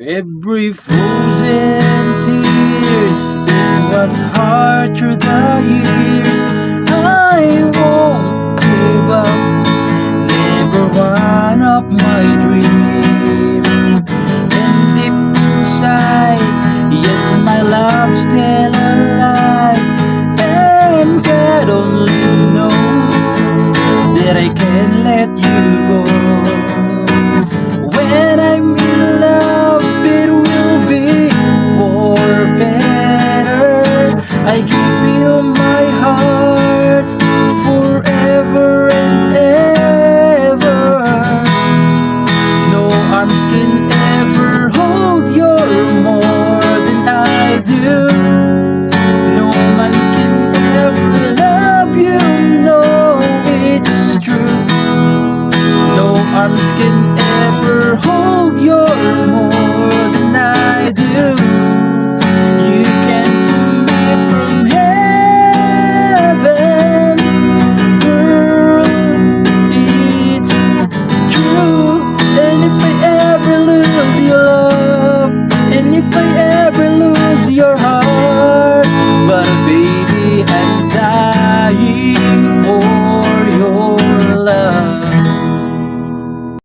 Every frozen tears, it was hard through the years. I won't give up, never one of my dream. And deep inside, yes, my love still